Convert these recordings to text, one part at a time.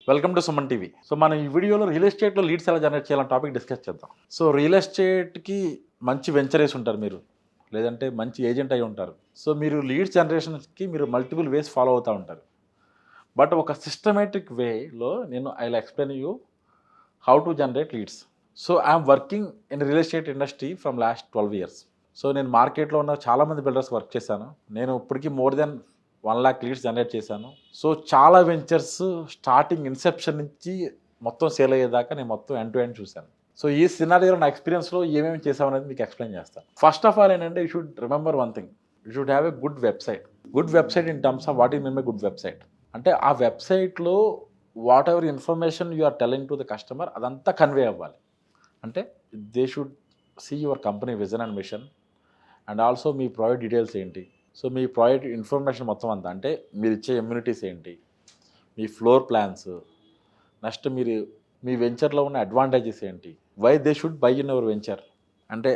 Welcome to Suman TV. So మనం ఈ వీడియోలో రియల్ ఎస్టేట్లో లీడ్స్ ఎలా జనరేట్ చేయాలని టాపిక్ డిస్కస్ చేద్దాం. సో రియల్ ఎస్టేట్కి మంచి వెంచర్ వేసి ఉంటారు మీరు, లేదంటే మంచి ఏజెంట్ అయి ఉంటారు. సో మీరు లీడ్స్ జనరేషన్కి మీరు మల్టిపుల్ వేస్ ఫాలో అవుతూ ఉంటారు. బట్ ఒక సిస్టమేటిక్ వేలో I will explain you how to generate leads. So I'm working in real estate industry from last 12 years. So నేను మార్కెట్లో ఉన్న చాలామంది బిల్డర్స్ వర్క్ చేశాను. నేను ఇప్పటికీ more than 1 lakh leads generate చేశాను. సో చాలా వెంచర్స్ స్టార్టింగ్ ఇన్సెప్షన్ నుంచి మొత్తం సేల్ అయ్యేదాకా నేను మొత్తం ఎండ్ టు ఎండ్ చూశాను. సో ఈ సినారియోలో నా ఎక్స్పీరియన్స్లో ఏమేమి చేసామనేది మీకు ఎక్స్ప్లెయిన్ చేస్తాను. ఫస్ట్ ఆఫ్ ఆల్ ఏంటంటే you should remember one thing, you should have a good website. Good website in terms of what is mean by good website అంటే ఆ వెబ్సైట్లో whatever information you are telling to the customer అదంతా convey అవ్వాలి. అంటే they should see your company vision and mission and also మీ product details ఏంటి. So మీ project information మొత్తం అంతా, అంటే మీరు ఇచ్చే ఇమ్యూనిటీస్ ఏంటి, మీ ఫ్లోర్ ప్లాన్స్, నెక్స్ట్ మీరు మీ వెంచర్లో ఉన్న అడ్వాంటేజెస్ ఏంటి, why they should buy in our venture, అంటే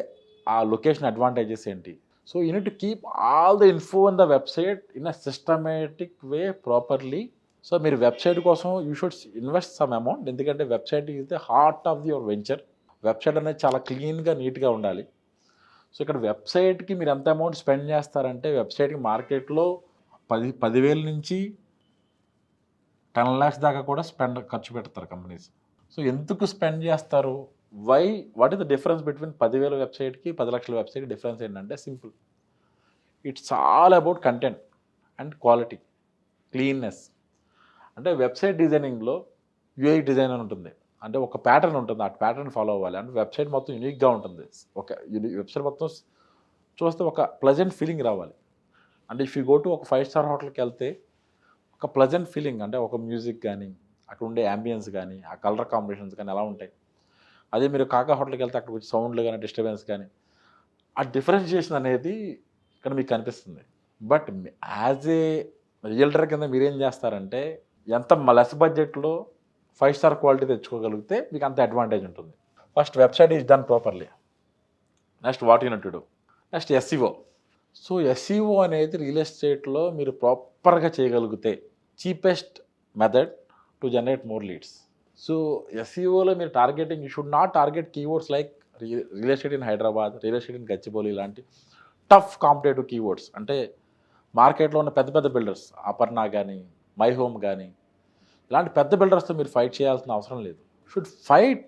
ఆ లొకేషన్ అడ్వాంటేజెస్ ఏంటి. So you need to keep all the info in the website in a systematic way properly. సో మీరు వెబ్సైట్ కోసం you should invest some amount, ఎందుకంటే website is the heart of your venture. Website అనేది చాలా క్లీన్గా నీట్గా ఉండాలి. సో ఇక్కడ వెబ్సైట్కి మీరు ఎంత అమౌంట్ స్పెండ్ చేస్తారంటే వాట్కి మార్కెట్లో 10,000 నుంచి 10 lakhs దాకా కూడా ఖర్చు పెడతారు కంపెనీస్. సో ఎందుకు స్పెండ్ చేస్తారు, what is the difference between 10,000 వెబ్సైట్కి 10 లక్షల వెబ్సైట్కి డిఫరెన్స్ ఏంటంటే simple, it's all about content and quality, cleanness. అంటే వెబ్సైట్ డిజైనింగ్లో యూఐ డిజైన్ అని ఉంటుంది, అంటే ఒక ప్యాటర్న్ ఉంటుంది, ఆ ప్యాటర్న్ ఫాలో అవ్వాలి. అంటే వెబ్సైట్ మొత్తం యూనిక్గా ఉంటుంది. ఒక వెబ్సైట్ మొత్తం చూస్తే ఒక ప్లెజెంట్ ఫీలింగ్ రావాలి. అంటే ఇఫ్ యూ గో టు ఒక 5-star హోటల్కి వెళ్తే ఒక ప్లెజెంట్ ఫీలింగ్, అంటే ఒక మ్యూజిక్ కానీ అక్కడ ఉండే యాంబియన్స్ కానీ ఆ కలర్ కాంబినేషన్స్ కానీ ఎలా ఉంటాయి. అదే మీరు కాకా హోటల్కి వెళ్తే అక్కడ వచ్చి సౌండ్లు కానీ డిస్టర్బెన్స్ కానీ ఆ డిఫరెన్షియేషన్ అనేది ఇక్కడ మీకు కనిపిస్తుంది. బట్ యాజ్ ఏ రియల్టర్ కింద మీరేం చేస్తారంటే ఎంత లెస్ బడ్జెట్లో 5-star క్వాలిటీ తెచ్చుకోగలిగితే మీకు అంత అడ్వాంటేజ్ ఉంటుంది. First website is done properly. Next what you need to do. Next SEO. So SEO అనేది రియల్ ఎస్టేట్లో మీరు ప్రాపర్గా చేయగలిగితే cheapest method to generate more leads. So ఎస్ఈఓలో మీరు targeting, you should not target keywords like real estate in Hyderabad, real estate in Gachibowli ఇలాంటి tough competitive keywords. అంటే మార్కెట్లో ఉన్న పెద్ద పెద్ద బిల్డర్స్ అపర్ణ కానీ మై హోమ్ కానీ ఇలాంటి పెద్ద బిల్డర్స్తో మీరు ఫైట్ చేయాల్సిన అవసరం లేదు. Should fight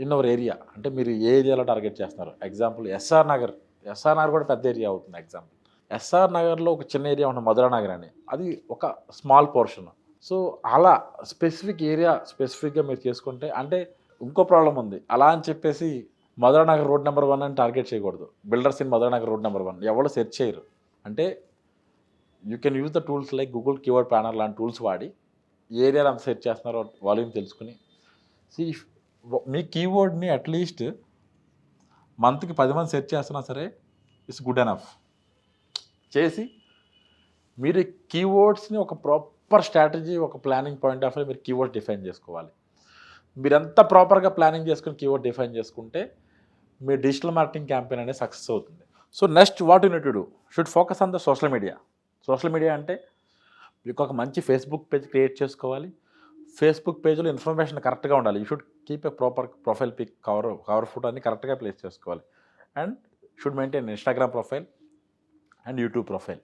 in our area. అంటే మీరు ఏ ఏరియాలో టార్గెట్ చేస్తున్నారు. ఎగ్జాంపుల్ ఎస్ఆర్ నగర్ కూడా పెద్ద ఏరియా అవుతుంది. ఎగ్జాంపుల్ ఎస్ఆర్ నగర్లో ఒక చిన్న ఏరియా ఉంటుంది మధురా నగర్ అని, అది ఒక స్మాల్ పోర్షన్. సో అలా స్పెసిఫిక్ ఏరియా స్పెసిఫిక్గా మీరు చేసుకుంటే, అంటే ఇంకో ప్రాబ్లం ఉంది, అలా అని చెప్పేసి మధురా నగర్ రోడ్ నెంబర్ 1 అని టార్గెట్ చేయకూడదు. Builders in Madhura Nagar road number 1 ఎవరు సెర్చ్ చేయరు. అంటే you can use the tools like Google keyword planner లాంటి టూల్స్ వాడి ఏరియాలో అంత సెర్చ్ చేస్తున్నారో వాల్యూమ్ తెలుసుకుని, మీ కీవర్డ్ని అట్లీస్ట్ మంత్కి 10 మంది సెర్చ్ చేస్తున్నా సరే ఇట్స్ గుడ్ ఎనఫ్ చేసి మీరు కీవర్డ్స్ని ఒక ప్రాపర్ స్ట్రాటజీ, ఒక ప్లానింగ్ పాయింట్ ఆఫ్ వ్యూ మీరు కీవర్డ్ డిఫైన్ చేసుకోవాలి. మీరంతా ప్రాపర్గా ప్లానింగ్ చేసుకుని కీవర్డ్ డిఫైన్ చేసుకుంటే మీ డిజిటల్ మార్కెటింగ్ క్యాంపెయిన్ అనేది సక్సెస్ అవుతుంది. So next what you need to do, should focus on the social media. Social media అంటే మీకు ఒక మంచి ఫేస్బుక్ పేజ్ క్రియేట్ చేసుకోవాలి. ఫేస్బుక్ పేజ్లో ఇన్ఫర్మేషన్ కరెక్ట్గా ఉండాలి. You should keep a proper profile pic, cover photo అన్ని కరెక్ట్గా ప్లేస్ చేసుకోవాలి. And should maintain Instagram profile and YouTube profile.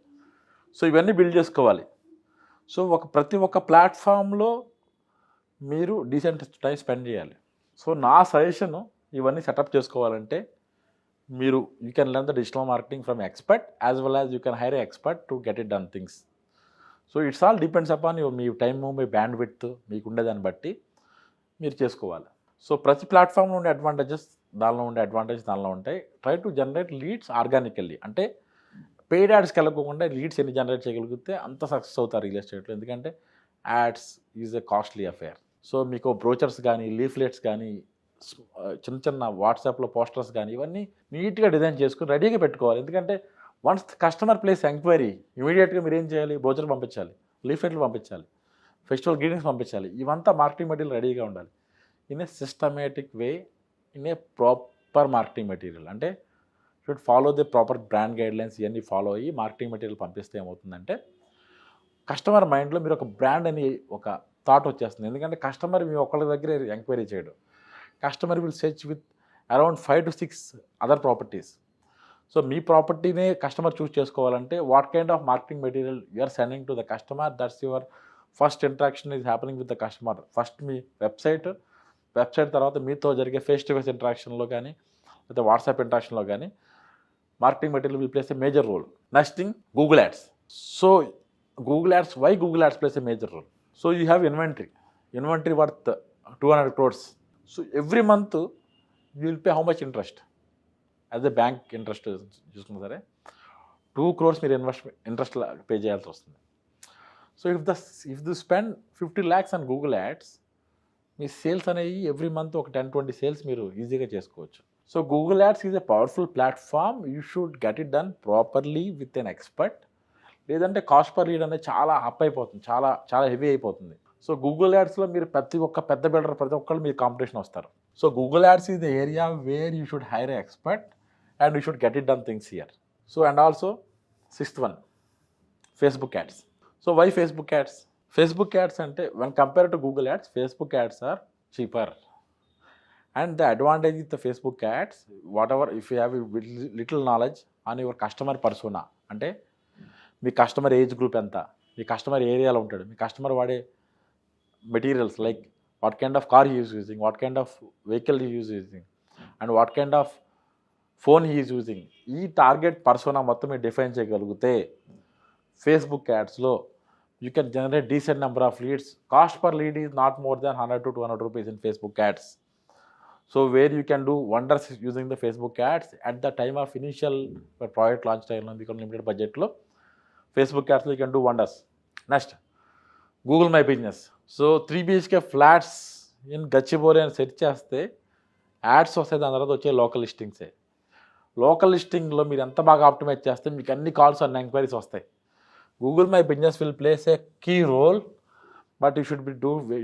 So ఇవన్నీ బిల్డ్ చేసుకోవాలి. సో ప్రతి ఒక్క ప్లాట్ఫామ్లో మీరు డీసెంట్ టైం స్పెండ్ చేయాలి. సో నా సజెషన్ ఇవన్నీ సెటప్ చేసుకోవాలంటే మీరు you can learn the digital marketing from expert as well as you can hire expert to get it done things. So it's all depends upon మీ time, మీ bandwidth మీకు ఉండేదాన్ని బట్టి మీరు చేసుకోవాలి. సో ప్రతి ప్లాట్ఫామ్లో ఉండే అడ్వాంటేజెస్ దానిలో ఉంటాయి. Try to generate leads organically. అంటే పెయిడ్ యాడ్స్కి వెళ్ళకోకుండా లీడ్స్ ఎన్ని జనరేట్ చేయగలిగితే అంత సక్సెస్ అవుతారు రియల్ ఎస్టేట్లో. ఎందుకంటే ads is a costly affair. So మీకు బ్రోచర్స్ కానీ లీఫ్లెట్స్ కానీ చిన్న చిన్న వాట్సాప్లో పోస్టర్స్ కానీ ఇవన్నీ నీట్గా డిజైన్ చేసుకుని రెడీగా పెట్టుకోవాలి. ఎందుకంటే వన్స్ కస్టమర్ ప్లేస్ ఎంక్వైరీ ఇమీడియట్గా మీరు ఏం చేయాలి, బ్రోచర్ పంపించాలి, లీఫ్లెట్లు పంపించాలి, ఫెస్టివల్ గ్రీటింగ్స్ పంపించాలి. ఇవంతా మార్కెటింగ్ మెటీరియల్ రెడీగా ఉండాలి in a systematic way, in a proper marketing material. అంటే should follow the proper brand guidelines. ఇవన్నీ ఫాలో అయ్యి మార్కెటింగ్ మెటీరియల్ పంపిస్తే ఏమవుతుందంటే కస్టమర్ మైండ్లో మీరు ఒక బ్రాండ్ అని ఒక థాట్ వచ్చేస్తుంది. ఎందుకంటే కస్టమర్ మీ ఒక్కళ్ళ దగ్గర ఎంక్వైరీ చేయడు. Customer will search with around 5 to 6 other properties. So మీ ప్రాపర్టీనే కస్టమర్ చూస్ చేసుకోవాలంటే what kind of marketing material you're sending to the customer, that's your first interaction is happening with the customer. First మీ website తర్వాత మీతో జరిగే face to face ఇంటరాక్షన్లో కానీ లేదా WhatsApp ఇంటరాక్షన్లో కానీ marketing material will place a major role. Next thing Google ads. So Google ads, why Google ads place a major role? So you have inventory worth 200 crores. So every month you will pay how much interest? As a bank interest చూసుకున్నా సరే 2 crores మీరు interest pay చేయాల్సి వస్తుంది. So if the spend 50 lakhs on Google ads, మీ sales అనేవి every month ఒక 10-20 sales మీరు ఈజీగా చేసుకోవచ్చు. So Google ads is a powerful platform. You should get it done properly with an expert. లేదంటే కాస్ట్ పర్ లీడ్ అనేది చాలా up అయిపోతుంది, చాలా హెవీ అయిపోతుంది. సో గూగుల్ యాడ్స్లో మీరు ప్రతి ఒక్క పెద్ద బిల్డర్ ప్రతి ఒక్కళ్ళు మీరు కాంపిటీషన్ వస్తారు. So Google ads is the area where you should hire a expert and you should get it done things here. So and also 6th one, Facebook ads. So why Facebook ads? Facebook ads అంటే when compare to Google ads, Facebook ads are cheaper. And the advantage with the Facebook ads, whatever, if you have little knowledge on your customer persona, అంటే మీ customer age group ఎంత, మీ customer ఏరియాలో ఉంటాడు, మీ customer వాడే materials like what kind of car he is using, what kind of vehicle he is using and what kind of phone he is using, ఈ target persona మొత్తం మీరు define చేయగలిగితే Facebook యాడ్స్లో you can generate decent number of leads. Cost per lead is not more than 100 to 200 rupees in Facebook ads. So where you can do wonders using the Facebook ads at the time of initial product launch time because limited budget lo Facebook ads you can do wonders. Next, Google My Business. So 3 BHK flats in Gachibowli and search చేస్తే ads వస్తాయి. దాని తర్వాత వచ్చే local లిస్టింగ్సే. Local లిస్టింగ్లో మీరు ఎంత బాగా optimise చేస్తే మీకు అన్ని కాల్స్ అండ్ ఎంక్వైరీస్ వస్తాయి. Google My Business will place a key role, but you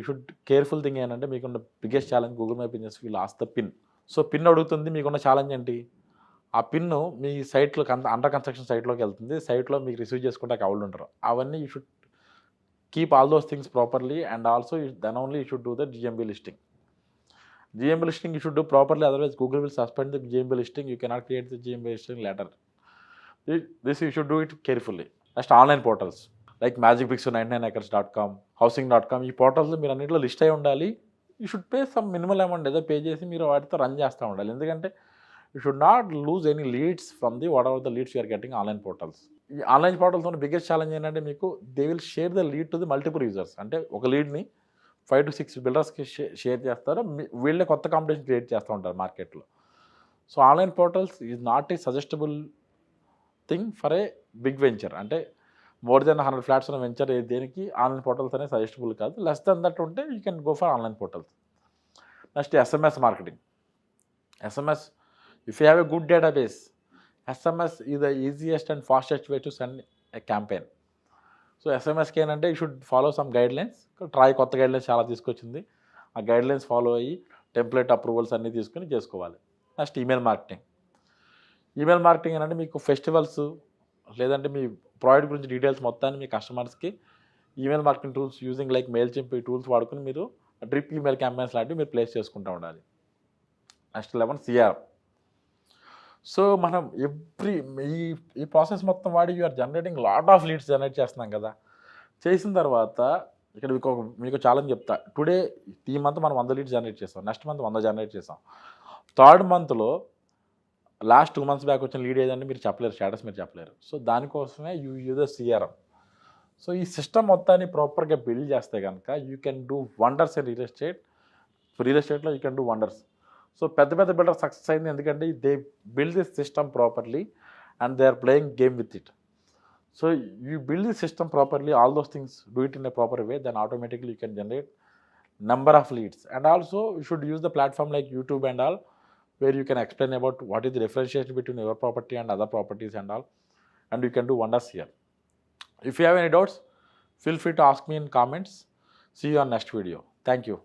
should careful thing ఏంటంటే మీకున్న biggest challenge Google My Business will ask the PIN. So pin అడుగుతుంది. మీకున్న ఛాలెంజ్ ఏంటి? ఆ పిన్ను మీ సైట్లో అండర్ కన్స్ట్రక్షన్ సైట్లోకి వెళ్తుంది. సైట్లో మీకు రిసీవ్ చేసుకుంటే వాళ్ళు ఉంటారు. అవన్నీ you should keep all those things properly and also then only you should do the GMB listing. GMB listing you should do properly, otherwise Google will suspend the GMB listing. You cannot create the GMB listing later. This you should do it carefully. Next online portals like MagicBricks, 99acres.com, housing.com, ఈ పోర్టల్స్లో మీరు అన్నింటిలో list అయి ఉండాలి. You should pay some minimal amount ఏదో pay చేసి మీరు వాటితో రన్ చేస్తూ ఉండాలి. ఎందుకంటే you should not lose any leads from the whatever the leads you're getting online portals. ఈ ఆన్లైన్ పోర్టల్స్ ఉన్న బిగ్గెస్ట్ ఛాలెంజ్ ఏంటంటే మీకు they will share the lead to the multiple users. అంటే ఒక లీడ్ని 5 to 6 బిల్డర్స్కి షేర్ చేస్తారు. వీళ్ళే కొత్త competition create చేస్తూ ఉంటారు మార్కెట్లో. So online portals is not a suggestable thing for a big venture. అంటే మోర్ దెన్ 100 ఫ్లాట్స్ ఉన్న వెంచర్ దేనికి ఆన్లైన్ పోర్టల్స్ అనేది సజెస్టబుల్ కాదు. లెస్ దెన్ దట్ ఉంటే you can go for online portals. Next SMS marketing. SMS, if you have a good database, SMS is the easiest and fastest way to send a campaign. So ఎస్ఎంఎస్కి ఏంటంటే you should follow some guidelines. TRAI కొత్త guidelines చాలా తీసుకొచ్చింది. ఆ guidelines follow అయ్యి template approvals అన్నీ తీసుకుని చేసుకోవాలి. Next email marketing. Email marketing ఏంటంటే మీకు ఫెస్టివల్స్ లేదంటే మీ ప్రోడక్ట్ గురించి డీటెయిల్స్ మొత్తాన్ని మీ కస్టమర్స్కి email marketing tools using like MailChimp ఈ టూల్స్ వాడుకుని మీరు డ్రిప్ ఈమెయిల్ క్యాంపెయిన్స్ లాంటివి మీరు ప్లేస్ చేసుకుంటూ ఉండాలి. Next 11 CRM. సో మనం ఈ ప్రాసెస్ మొత్తం వాడి you are generating lot of leads generate చేస్తున్నాం కదా. చేసిన తర్వాత ఇక్కడ మీకు ఛాలెంజ్ చెప్తా. టుడే ఈ మంత్ మనం 100 లీడ్స్ జనరేట్ చేస్తాం. నెక్స్ట్ మంత్ 100 జనరేట్ చేస్తాం. 3rd మంత్లో లాస్ట్ 2 months బ్యాక్ వచ్చిన లీడ్ ఏదంటే మీరు చెప్పలేరు, స్టేటస్ మీరు చెప్పలేరు. సో దానికోసమే you use the CRM. So ఈ సిస్టమ్ మొత్తాన్ని ప్రాపర్గా బిల్డ్ చేస్తే కనుక you can do wonders in real ఎస్టేట్లో you can do wonders. So పెద్ద బిల్డర్ సక్సెస్ అయింది ఎందుకంటే they build this system properly and they are playing game with it. So you build this system properly, all those things do it in a proper way, then automatically you can generate number of leads. And also you should use the platform like YouTube and all, where you can explain about what is the differentiation between your property and other properties and all, and you can do wonders here. If you have any doubts, feel free to ask me in comments. See you on next video. Thank you.